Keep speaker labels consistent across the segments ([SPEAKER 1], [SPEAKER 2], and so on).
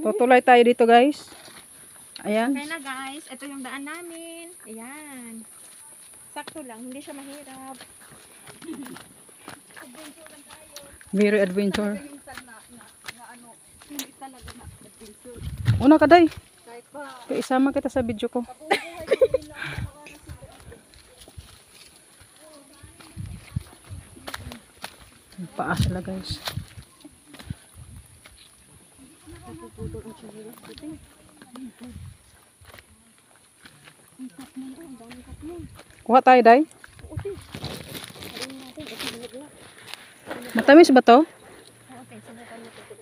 [SPEAKER 1] Tutulay tayo dito guys. Ayan.
[SPEAKER 2] Okay na guys, ito yung daan namin. Ayan. Sakto lang, hindi siya mahirap.
[SPEAKER 1] Very adventure. Una ka day. Kaya isama kita sa video ko. Paas sila guys. Kuha tayo day. Matamis ba to?
[SPEAKER 2] Okay, subukan mo ito.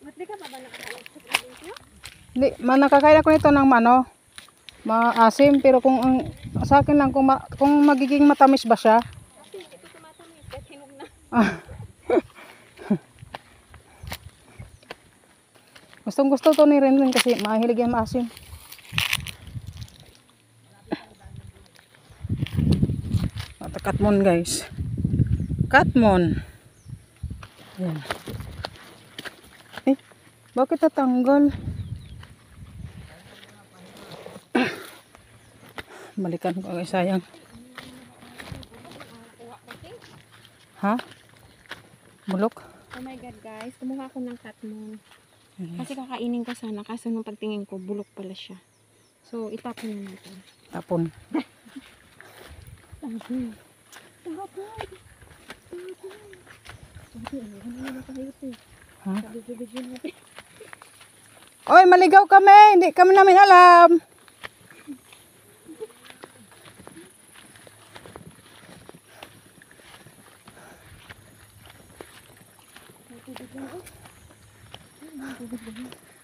[SPEAKER 2] Ba't di ka pa ba nakakain?
[SPEAKER 1] Hindi, nakakain ako nito ng maasim, pero kung sa akin lang kung magiging matamis ba siya.
[SPEAKER 2] Kasi ito tumatamis, kahit hinog na.
[SPEAKER 1] Gustong gusto to ni Renren kasi mahilig yan maasim. Katmon guys. Katmon. Yan. Bakit tatanggal? Balikan ko guys, sayang. Ha? Bulok?
[SPEAKER 2] Oh my god guys, kumuha ako ng katmon. Kasi kakainin ko sana, kaso nung pagtingin ko, bulok pala siya. So, itapon na natin.
[SPEAKER 1] Tapon.
[SPEAKER 2] Tapon.
[SPEAKER 1] Ha? Oy, maligaw kami. Hindi kami namin alam.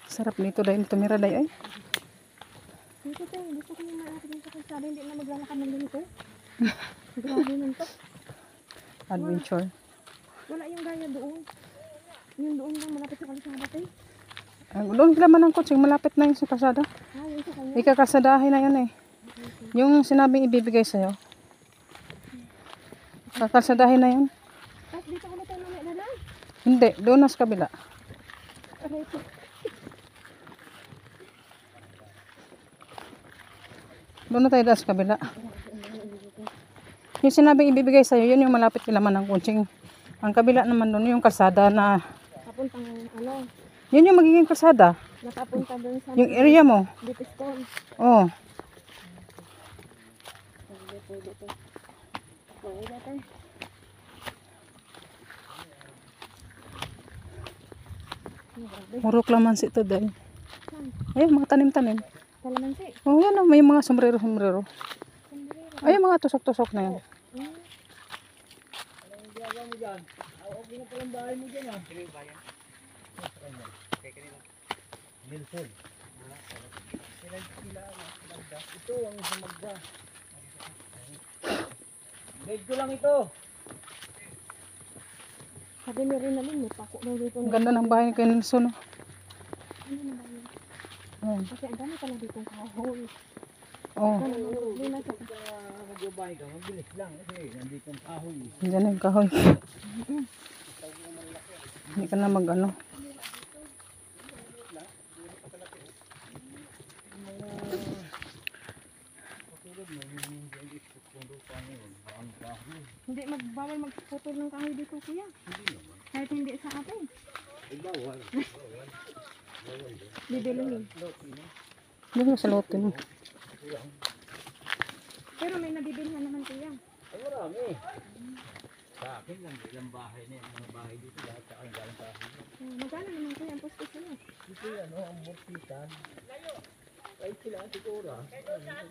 [SPEAKER 1] Sarap nito dahil tumira dahil ay.
[SPEAKER 2] Dito tayo, gusto ko yung malapit sa kalsada, hindi na maglalakad ng ganito. Grabe nun to.
[SPEAKER 1] Adventure.
[SPEAKER 2] Wala yung gaya doon. Yung doon lang malapit sa kalsada tayo.
[SPEAKER 1] Doon naman ang kutsing, malapit na yung sa kalsada.
[SPEAKER 2] Yung sa kanya.
[SPEAKER 1] Ikakasadahin na yan eh. Yung sinabing ibibigay sa'yo. Kakasadahin na yan.
[SPEAKER 2] Tapos dito ko na tayo mamaya na lang.
[SPEAKER 1] Hindi, doon na sa kabila.
[SPEAKER 2] Aray po.
[SPEAKER 1] Doon na tayo sa kabila. Yung sinabing ibibigay sa'yo, yun yung malapit kilaman ng kutsing. Ang kabila naman doon, yung kalsada na...
[SPEAKER 2] Papuntang ano,
[SPEAKER 1] Yun yung magiging kalsada.
[SPEAKER 2] nakapunta doon sa...
[SPEAKER 1] Yung area mo.
[SPEAKER 2] Dipiston.
[SPEAKER 1] Oh.
[SPEAKER 2] Pwede to. Pwede natin.
[SPEAKER 1] Murok laman si ito dahil. Ayun, mga tanim-tanim.
[SPEAKER 2] Kalamansi.
[SPEAKER 1] Oh, yan oh, may mga sombrero. Ayun, mga tusok-tusok na yan.
[SPEAKER 3] Ito ang samagda. Bed ko lang ito.
[SPEAKER 2] Sabi ni Rinalyn, may pako daw dito.
[SPEAKER 1] Ang ganda ng bahay ni Kuya Nelson. Oh.
[SPEAKER 2] Ano na ba yun?
[SPEAKER 1] Ayan.
[SPEAKER 2] Kasi ang dami pala ditong kahoy.
[SPEAKER 1] Oh,
[SPEAKER 2] Ano naman problema sa
[SPEAKER 3] Magbabahay ka, mabilis lang kasi nandito ang kahoy.
[SPEAKER 1] dyan yung kahoy. Hindi ka na mag-ano.
[SPEAKER 2] Hindi magbawal magputol ng kahoy dito kuya. Kahit hindi sa atin.
[SPEAKER 3] Bawal.
[SPEAKER 2] Bibilihin.
[SPEAKER 1] Hindi mo salutin mo.
[SPEAKER 2] Pero may nabibilhan naman kuya.
[SPEAKER 3] Ay marami. Sa akin lang, ilang bahay na yan. Mga bahay dito lahat sa akin galing kahoy.
[SPEAKER 2] Magkano naman kuya ang postis niya?
[SPEAKER 3] Dito ano, ang bursitan. Kahit sila siguro. Kahit sa ang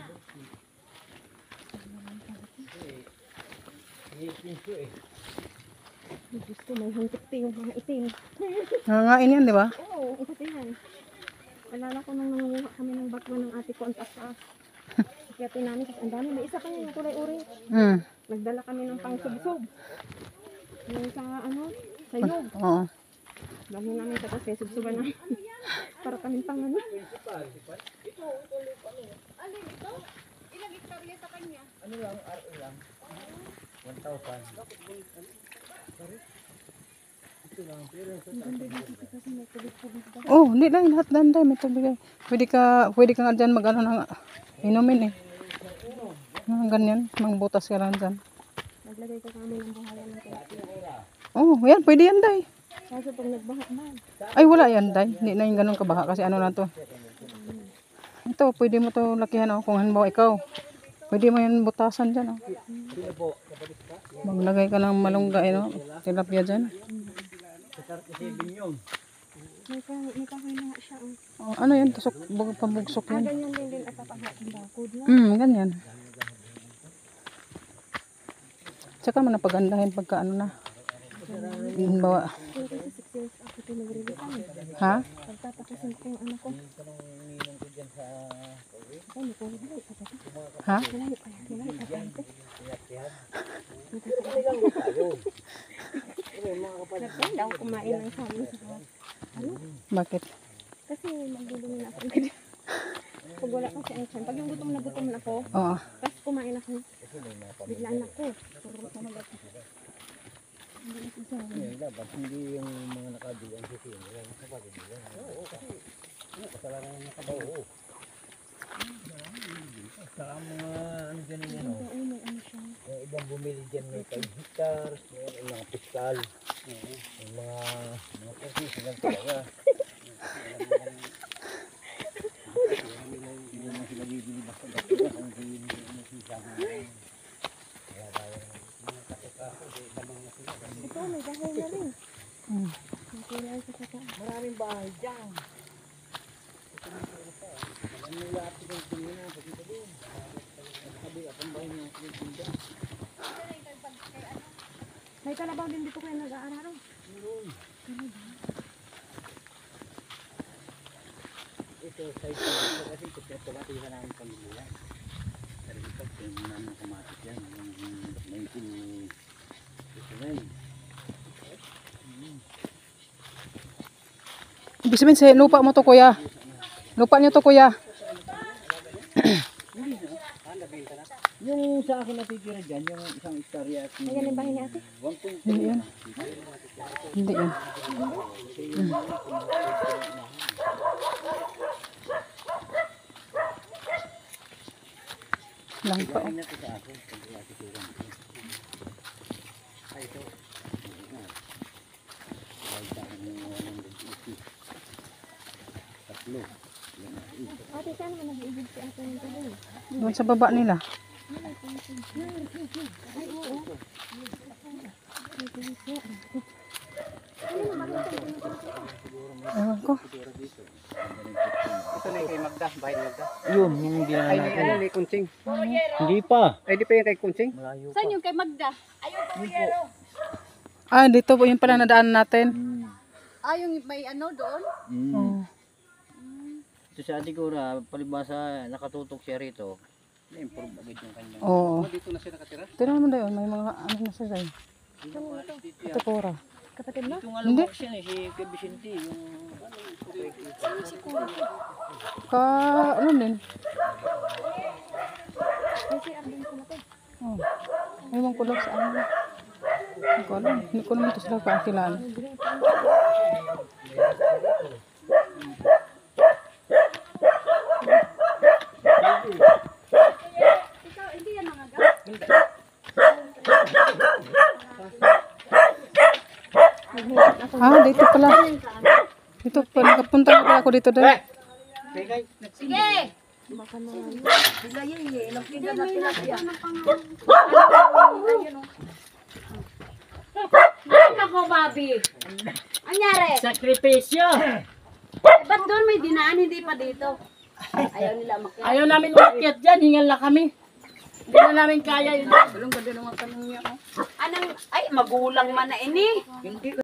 [SPEAKER 3] bursitan. Pinso eh.
[SPEAKER 2] Gusto may huntik yung mga itim.
[SPEAKER 1] Nangangain yan, di ba?
[SPEAKER 2] Oo, isa yan. Alala ko nang nangunguha kami ng batwa ng ate ko ang taas. Kaya namin kasi ang dami. May isa pa niya yung kulay orange. Nagdala kami ng pangsubsob. Yung sa ano, sayog.
[SPEAKER 1] Oo.
[SPEAKER 2] Dami namin sa kasi subsoban namin. Para kami pang ano.
[SPEAKER 3] Ano lang, RO lang.
[SPEAKER 1] Oh, hindi lang lahat danday may tubig. Ay. Pwede ka nga dyan mag ano ng inumin eh. Ganyan, mangbutas ka lang dyan.
[SPEAKER 2] Naglagay ko kami ng buhayan ng tubig.
[SPEAKER 1] Oh, yan, pwede yan day.
[SPEAKER 2] Kaso pag nagbaha man.
[SPEAKER 1] Ay, wala yan day. Hindi na yung ganun kabaha kasi ano na to. Ito, pwede mo to lakihan oh. Kung halimbawa ikaw, pwede mo yan butasan dyan oh. Maglagay ka ng malunggay no. Tilapia dyan.
[SPEAKER 2] May kahoy na nga siya.
[SPEAKER 1] Oh, ano yan? Tusok, pambugsok yan.
[SPEAKER 2] Ganyan din at papahat ng bakod na.
[SPEAKER 1] Ganyan. Tsaka mo napagandahin pagka ano na. Bawa.
[SPEAKER 2] Kaya kasi 6 years ako ito nag-release.
[SPEAKER 1] Ha?
[SPEAKER 2] Pagtatapusin ko yung ano ko. Ay, may COVID na.
[SPEAKER 1] Ha?
[SPEAKER 2] Kailangan ipapante. Nagkain daw kumain ng samin sa ano?
[SPEAKER 1] Bakit?
[SPEAKER 2] Kasi maglulungan na ako ng ganyan. Pag wala kasi ang tiyan. Pag yung gutom na ako,
[SPEAKER 1] Oo.
[SPEAKER 2] tapos kumain ako, biglaan ako. Puro na mag-ako.
[SPEAKER 3] Dapat hindi yung mga nakabilang sisi. Yung kapatid nila. Oo, kasi kasalanan ng nakabaw. Saka mga ano dyan yan o. Yung ibang bumili dyan may 5 hectares, yung mga piskal. Yung mga kursis lang talaga. Hindi naman sila bibili basta-basta kung hindi mo sisama. Kaya tayo mga kaso-kaso, lamang na sila.
[SPEAKER 2] Ito, may dahil na rin. Nakilay sa kata.
[SPEAKER 3] Maraming bahay dyan. Maraming lahat ng tingin na pagkita doon. Sabi, atang bahay niya dyan.
[SPEAKER 2] May kalabaw din dito kayo nag-aararo.
[SPEAKER 3] Ito, side ko dito kasi pagkatulatihan namin pamilya. Pero ito, tingin namin kamatis yan. Yung 1969.
[SPEAKER 1] Ibig sabihin sa lupa mo to kuya. Lupa niyo to kuya.
[SPEAKER 3] Yung sa akin natitira dyan, yung isang istorya at
[SPEAKER 2] Ayan yung bahay ni ate.
[SPEAKER 3] 1.2
[SPEAKER 1] Hindi yan. Hindi yan. Lang pa.
[SPEAKER 3] na ito sa akin. Pag natitira mo. Ay, ito. Ay, sa akin yung 180. Tatlo.
[SPEAKER 2] Ate, saan mo nag-iibig si ate ng tubig?
[SPEAKER 1] Doon sa baba nila.
[SPEAKER 2] Ay, oo.
[SPEAKER 1] Ewan ko.
[SPEAKER 4] Ito na yung kay Magda, bahay ni Magda.
[SPEAKER 3] Yun, yung dinala
[SPEAKER 4] Ay,
[SPEAKER 3] natin.
[SPEAKER 4] ano, may kunsing.
[SPEAKER 3] Hindi pa.
[SPEAKER 4] Ay, di pa yung kay kunsing?
[SPEAKER 3] Malayo pa.
[SPEAKER 2] Saan yung kay Magda?
[SPEAKER 1] Ah, dito po yung pala nadaan natin.
[SPEAKER 2] Ah, yung may ano doon?
[SPEAKER 1] Oh.
[SPEAKER 3] Ito sa Adigura, palibasa nakatutok siya rito. Na-improve agad yung kanyang.
[SPEAKER 1] Oo.
[SPEAKER 4] Dito na siya nakatira?
[SPEAKER 1] Tira mo dayon, may mga ano na sila. Ito pora.
[SPEAKER 2] Kapatid mo?
[SPEAKER 3] Ito nga lumaki siya si Kuya Vicente. Yung
[SPEAKER 1] Ka, ano din?
[SPEAKER 2] Ay, si Arden ko na to.
[SPEAKER 1] Oh. Ewan ko lang sa ano. Hindi ko alam. Hindi ko naman ito sila kakilala.
[SPEAKER 2] Ikaw, hindi yan mga ga?
[SPEAKER 1] Ah, dito pala. Dito pala. Nakapunta na pala ako dito dahil.
[SPEAKER 2] Sige! Baka mga... Sila yun eh. Hindi, may nakita ng
[SPEAKER 5] Ako, Bobby. Anyari?
[SPEAKER 3] sakripisyo!
[SPEAKER 5] Ba't doon may dinaan, hindi pa dito? Ayaw nila makinig.
[SPEAKER 6] Ayaw namin umakyat dyan, hingal na kami. Hindi na namin kaya yun.
[SPEAKER 5] Anong, ay, magulang man na ini.